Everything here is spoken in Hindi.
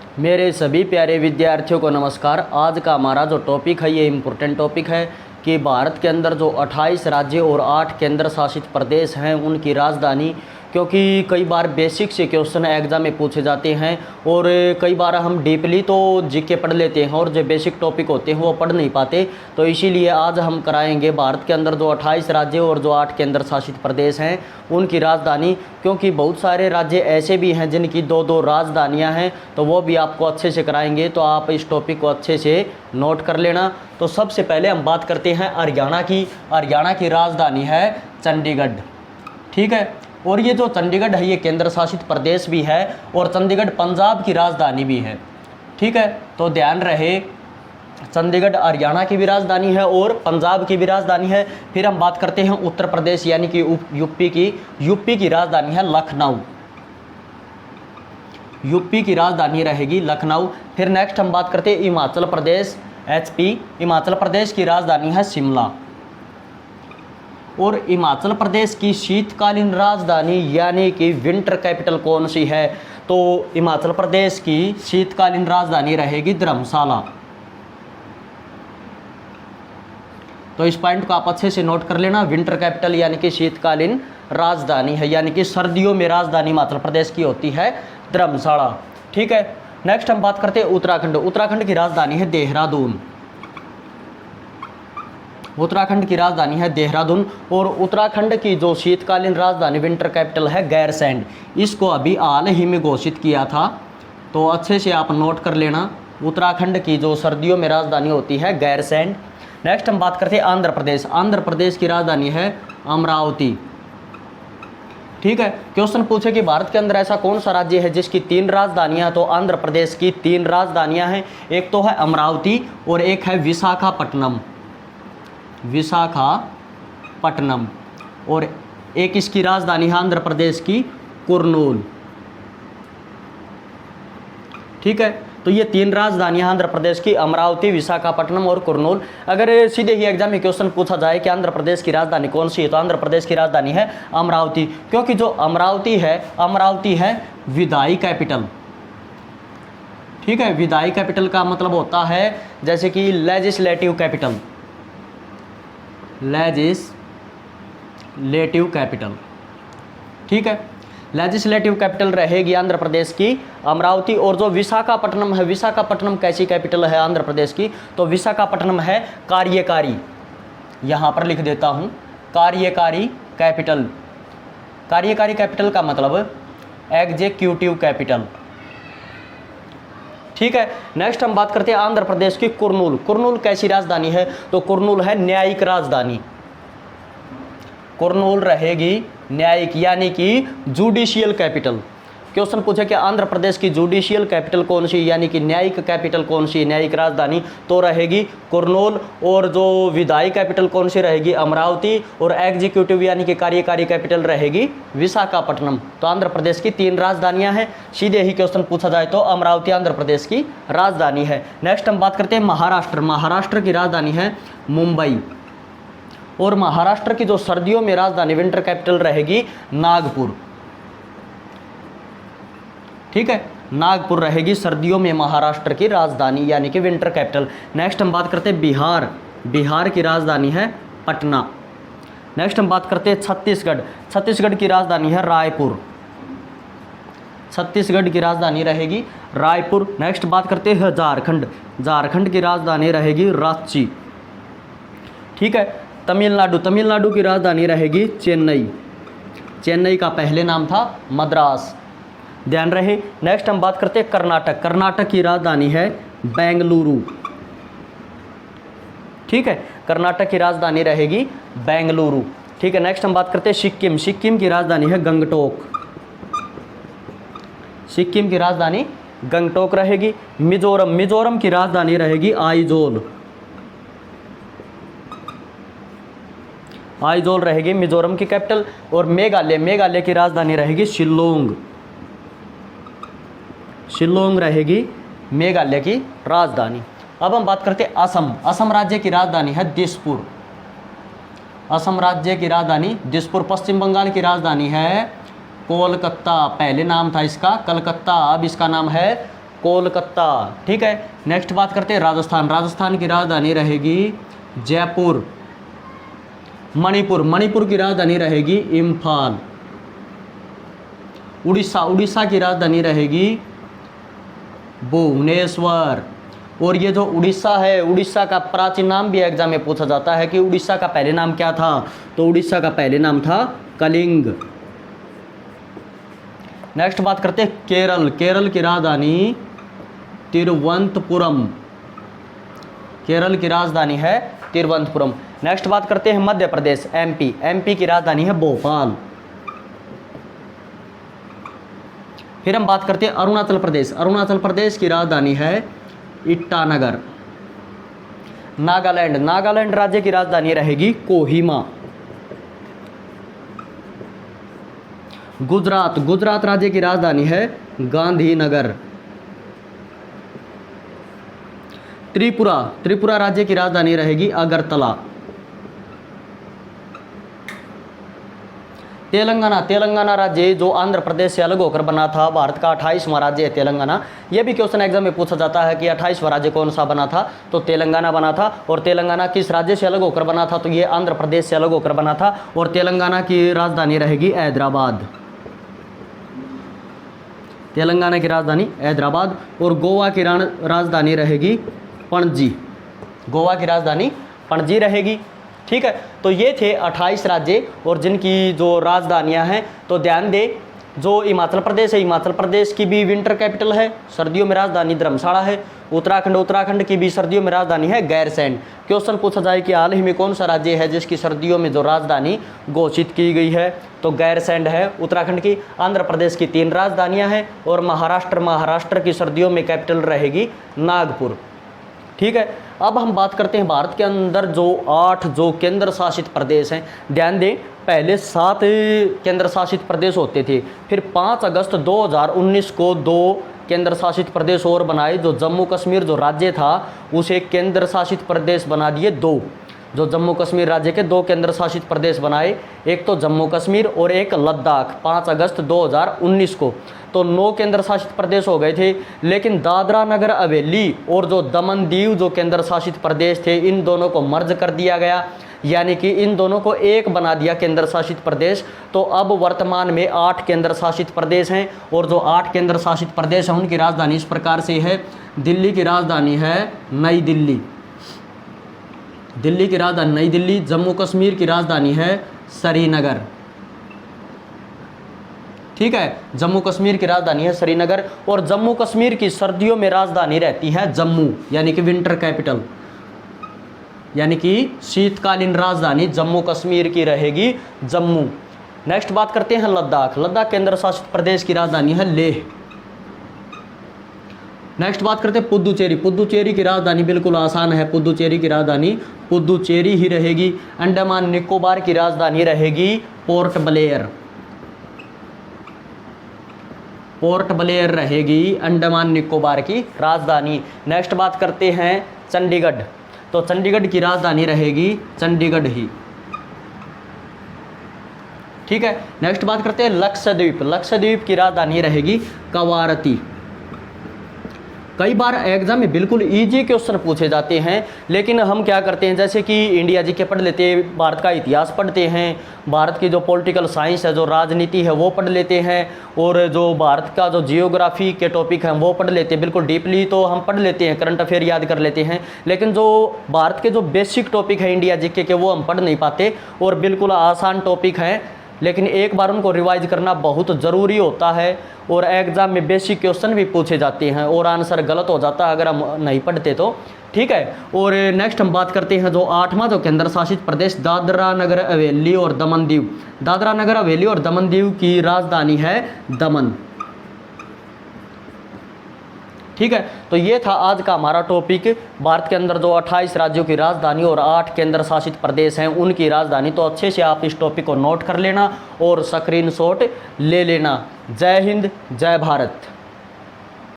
मेरे सभी प्यारे विद्यार्थियों को नमस्कार। आज का हमारा जो टॉपिक है ये इम्पोर्टेंट टॉपिक है कि भारत के अंदर जो 28 राज्य और 8 केंद्र शासित प्रदेश हैं उनकी राजधानी, क्योंकि कई बार बेसिक से क्वेश्चन एग्ज़ाम में पूछे जाते हैं और कई बार हम डीपली तो जीके पढ़ लेते हैं और जो बेसिक टॉपिक होते हैं वो पढ़ नहीं पाते। तो इसीलिए आज हम कराएंगे भारत के अंदर जो 28 राज्य और जो 8 केंद्र शासित प्रदेश हैं उनकी राजधानी, क्योंकि बहुत सारे राज्य ऐसे भी हैं जिनकी दो दो राजधानियां हैं, तो वो भी आपको अच्छे से कराएंगे। तो आप इस टॉपिक को अच्छे से नोट कर लेना। तो सबसे पहले हम बात करते हैं हरियाणा की। हरियाणा की राजधानी है चंडीगढ़, ठीक है। और ये जो चंडीगढ़ है ये केंद्र शासित प्रदेश भी है और चंडीगढ़ पंजाब की राजधानी भी है, ठीक है। तो ध्यान रहे, चंडीगढ़ हरियाणा की भी राजधानी है और पंजाब की भी राजधानी है। फिर हम बात करते हैं उत्तर प्रदेश यानी कि यूपी की। यूपी की राजधानी है लखनऊ, यूपी की राजधानी रहेगी लखनऊ। फिर नेक्स्ट हम बात करते हैं हिमाचल प्रदेश, एचपी। हिमाचल प्रदेश की राजधानी है शिमला। और हिमाचल प्रदेश की शीतकालीन राजधानी यानी कि विंटर कैपिटल कौन सी है? तो हिमाचल प्रदेश की शीतकालीन राजधानी रहेगी धर्मशाला। तो इस पॉइंट को आप अच्छे से नोट कर लेना। विंटर कैपिटल यानी कि शीतकालीन राजधानी है, यानी कि सर्दियों में राजधानी हिमाचल प्रदेश की होती है धर्मशाला, ठीक है। नेक्स्ट हम बात करते हैं उत्तराखंड। उत्तराखंड की राजधानी है देहरादून। उत्तराखंड की राजधानी है देहरादून। और उत्तराखंड की जो शीतकालीन राजधानी विंटर कैपिटल है गैरसैंण, इसको अभी हाल ही में घोषित किया था, तो अच्छे से आप नोट कर लेना। उत्तराखंड की जो सर्दियों में राजधानी होती है गैरसैंण। नेक्स्ट हम बात करते हैं आंध्र प्रदेश। आंध्र प्रदेश की राजधानी है अमरावती, ठीक है। क्वेश्चन पूछे कि भारत के अंदर ऐसा कौन सा राज्य है जिसकी 3 राजधानियां? तो आंध्र प्रदेश की 3 राजधानियां हैं। एक तो है अमरावती और एक है विशाखापट्टनम, विशाखापट्टनम। और एक इसकी राजधानी है आंध्र प्रदेश की कुर्नूल, ठीक है। तो ये 3 राजधानियां आंध्र प्रदेश की, अमरावती, विशाखापट्टनम और कुर्नूल। अगर सीधे ही एग्जाम में क्वेश्चन पूछा जाए कि आंध्र प्रदेश की राजधानी कौन सी है, तो आंध्र प्रदेश की राजधानी है अमरावती, क्योंकि जो अमरावती है विधायी कैपिटल, ठीक है। विधायी कैपिटल का मतलब होता है जैसे कि लेजिस्लेटिव कैपिटल, लेजिस्लेटिव कैपिटल, ठीक है। लेजिस्लेटिव कैपिटल रहेगी आंध्र प्रदेश की अमरावती। और जो विशाखापट्टनम है, विशाखापट्टनम कैसी कैपिटल है आंध्र प्रदेश की? तो विशाखापट्टनम है कार्यकारी, यहाँ पर लिख देता हूँ, कार्यकारी कैपिटल। कार्यकारी कैपिटल का मतलब एग्जीक्यूटिव कैपिटल, ठीक है। नेक्स्ट हम बात करते हैं आंध्र प्रदेश की कुर्नूल। कुर्नूल कैसी राजधानी है? तो कुर्नूल है न्यायिक राजधानी। कुर्नूल रहेगी न्यायिक यानी कि जुडिशियल कैपिटल। क्वेश्चन पूछे कि आंध्र प्रदेश की जुडिशियल कैपिटल कौन सी यानी कि न्यायिक कैपिटल कौन सी, न्यायिक राजधानी? तो रहेगी कुर्नूल। और जो विधायी कैपिटल कौन सी रहेगी? अमरावती। और एग्जीक्यूटिव यानी कि कार्यकारी कैपिटल रहेगी विशाखापट्टनम। तो आंध्र प्रदेश की 3 राजधानियां हैं। सीधे ही क्वेश्चन पूछा जाए तो अमरावती आंध्र प्रदेश की राजधानी है। नेक्स्ट हम बात करते हैं महाराष्ट्र। महाराष्ट्र की राजधानी है मुंबई। और महाराष्ट्र की जो सर्दियों में राजधानी विंटर कैपिटल रहेगी नागपुर, ठीक है। नागपुर रहेगी सर्दियों में महाराष्ट्र की राजधानी यानी कि विंटर कैपिटल। नेक्स्ट हम बात करते हैं बिहार। बिहार की राजधानी है पटना। नेक्स्ट हम बात करते हैं छत्तीसगढ़। छत्तीसगढ़ की राजधानी है रायपुर। छत्तीसगढ़ की राजधानी रहेगी रायपुर। नेक्स्ट बात करते हैं झारखंड। झारखंड की राजधानी रहेगी रांची, ठीक है। तमिलनाडु। तमिलनाडु की राजधानी रहेगी चेन्नई। चेन्नई का पहले नाम था मद्रास, ध्यान रहे। नेक्स्ट हम बात करते हैं कर्नाटक। कर्नाटक की राजधानी है बेंगलुरु, ठीक है। कर्नाटक की राजधानी रहेगी बेंगलुरु, ठीक है। नेक्स्ट हम बात करते हैं सिक्किम। सिक्किम की राजधानी है गंगटोक। सिक्किम की राजधानी गंगटोक रहेगी। मिजोरम। मिजोरम की राजधानी रहेगी आइजोल। आइजोल रहेगी मिजोरम की कैपिटल। और मेघालय। मेघालय की राजधानी रहेगी शिलोंग। शिलोंग रहेगी मेघालय की राजधानी। अब हम बात करते हैं असम। असम राज्य की राजधानी है दिसपुर। असम राज्य की राजधानी दिसपुर। पश्चिम बंगाल की राजधानी है कोलकाता। पहले नाम था इसका कलकत्ता, अब इसका नाम है कोलकाता। ठीक है, नेक्स्ट बात करते हैं राजस्थान। राजस्थान की राजधानी रहेगी जयपुर। मणिपुर, मणिपुर की राजधानी रहेगी इम्फाल। उड़ीसा, उड़ीसा की राजधानी रहेगी भुवनेश्वर। और ये जो उड़ीसा है, उड़ीसा का प्राचीन नाम भी एग्जाम में पूछा जाता है कि उड़ीसा का पहले नाम क्या था, तो उड़ीसा का पहले नाम था कलिंग। नेक्स्ट बात करते हैं केरल। केरल की राजधानी तिरुवनंतपुरम। केरल की राजधानी है तिरुवनंतपुरम। नेक्स्ट बात करते हैं मध्य प्रदेश, एमपी। एमपी की राजधानी है भोपाल। फिर हम बात करते हैं अरुणाचल प्रदेश। अरुणाचल प्रदेश की राजधानी है ईटानगर। नागालैंड, नागालैंड राज्य की राजधानी रहेगी कोहिमा। गुजरात, गुजरात राज्य की राजधानी है गांधीनगर। त्रिपुरा, त्रिपुरा राज्य की राजधानी रहेगी अगरतला। तेलंगाना, तेलंगाना राज्य जो आंध्र प्रदेश से अलग होकर बना था, भारत का 28वां राज्य है तेलंगाना। यह भी क्वेश्चन एग्जाम में पूछा जाता है कि 28वां राज्य कौन सा बना था, तो तेलंगाना बना था। और तेलंगाना किस राज्य से अलग होकर बना था, तो ये आंध्र प्रदेश से अलग होकर बना था। और तेलंगाना की राजधानी रहेगी हैदराबाद। तेलंगाना की राजधानी हैदराबाद। और गोवा की राजधानी रहेगी पणजी। गोवा की राजधानी पणजी रहेगी। ठीक है, तो ये थे 28 राज्य और जिनकी जो राजधानियां हैं। तो ध्यान दें, जो हिमाचल प्रदेश है, हिमाचल प्रदेश की भी विंटर कैपिटल है, सर्दियों में राजधानी धर्मशाला है। उत्तराखंड, उत्तराखंड की भी सर्दियों में राजधानी है गैरसैंण। क्वेश्चन पूछा जाए कि हाल ही में कौन सा राज्य है जिसकी सर्दियों में जो राजधानी घोषित की गई है, तो गैरसैंण है उत्तराखंड की। आंध्र प्रदेश की 3 राजधानियां हैं। और महाराष्ट्र की सर्दियों में कैपिटल रहेगी नागपुर। ठीक है, अब हम बात करते हैं भारत के अंदर जो 8 जो केंद्र शासित प्रदेश हैं। ध्यान दें, पहले 7 केंद्र शासित प्रदेश होते थे, फिर 5 अगस्त 2019 को 2 केंद्र शासित प्रदेश और बनाए। जो जम्मू कश्मीर जो राज्य था उसे केंद्र शासित प्रदेश बना दिए 2। जो जम्मू कश्मीर राज्य के 2 केंद्र शासित प्रदेश बनाए, एक तो जम्मू कश्मीर और एक लद्दाख, 5 अगस्त 2019 को। तो 9 केंद्र शासित प्रदेश हो गए थे। लेकिन दादरा नगर हवेली और जो दमन दीव जो केंद्र शासित प्रदेश थे, इन दोनों को मर्ज कर दिया गया, यानी कि इन दोनों को एक बना दिया केंद्र शासित प्रदेश। तो अब वर्तमान में 8 केंद्र शासित प्रदेश हैं। और जो 8 केंद्र शासित प्रदेश हैं उनकी राजधानी इस प्रकार से है। दिल्ली की राजधानी है नई दिल्ली। दिल्ली की राजधानी नई दिल्ली। जम्मू कश्मीर की राजधानी है श्रीनगर। ठीक है, जम्मू कश्मीर की राजधानी है श्रीनगर। और जम्मू कश्मीर की सर्दियों में राजधानी रहती है जम्मू, यानी कि विंटर कैपिटल, यानी कि शीतकालीन राजधानी जम्मू कश्मीर की रहेगी जम्मू। नेक्स्ट बात करते हैं लद्दाख। लद्दाख केंद्र शासित प्रदेश की राजधानी है लेह। नेक्स्ट बात करते हैं पुदुचेरी। पुदुचेरी की राजधानी बिल्कुल आसान है, पुदुचेरी की राजधानी पुदुचेरी ही रहेगी। अंडमान निकोबार की राजधानी रहेगी पोर्ट ब्लेयर। पोर्ट ब्लेयर रहेगी अंडमान निकोबार की राजधानी। नेक्स्ट बात करते हैं चंडीगढ़। तो चंडीगढ़ की राजधानी रहेगी चंडीगढ़ ही। ठीक है, नेक्स्ट बात करते हैं लक्षद्वीप। लक्षद्वीप की राजधानी रहेगी कवारती। कई बार एग्जाम में बिल्कुल इजी क्वेश्चन पूछे जाते हैं, लेकिन हम क्या करते हैं, जैसे कि इंडिया जीके पढ़ लेते हैं, भारत का इतिहास पढ़ते हैं, भारत की जो पॉलिटिकल साइंस है, जो राजनीति है वो पढ़ लेते हैं, और जो भारत का जो जियोग्राफी के टॉपिक हैं वो पढ़ लेते हैं। बिल्कुल डीपली तो हम पढ़ लेते हैं, करंट अफेयर याद कर लेते हैं, लेकिन जो भारत के जो बेसिक टॉपिक है इंडिया जीके के वो हम पढ़ नहीं पाते। और बिल्कुल आसान टॉपिक हैं, लेकिन एक बार उनको रिवाइज करना बहुत ज़रूरी होता है। और एग्ज़ाम में बेसिक क्वेश्चन भी पूछे जाते हैं और आंसर गलत हो जाता है अगर हम नहीं पढ़ते तो। ठीक है, और नेक्स्ट हम बात करते हैं जो 8वां जो केंद्र शासित प्रदेश दादरा नगर हवेली और दमन दीव। दादरा नगर हवेली और दमन दीव की राजधानी है दमन। ठीक है, तो ये था आज का हमारा टॉपिक, भारत के अंदर जो 28 राज्यों की राजधानी और 8 केंद्र शासित प्रदेश हैं उनकी राजधानी। तो अच्छे से आप इस टॉपिक को नोट कर लेना और स्क्रीनशॉट ले लेना। जय हिंद, जय भारत।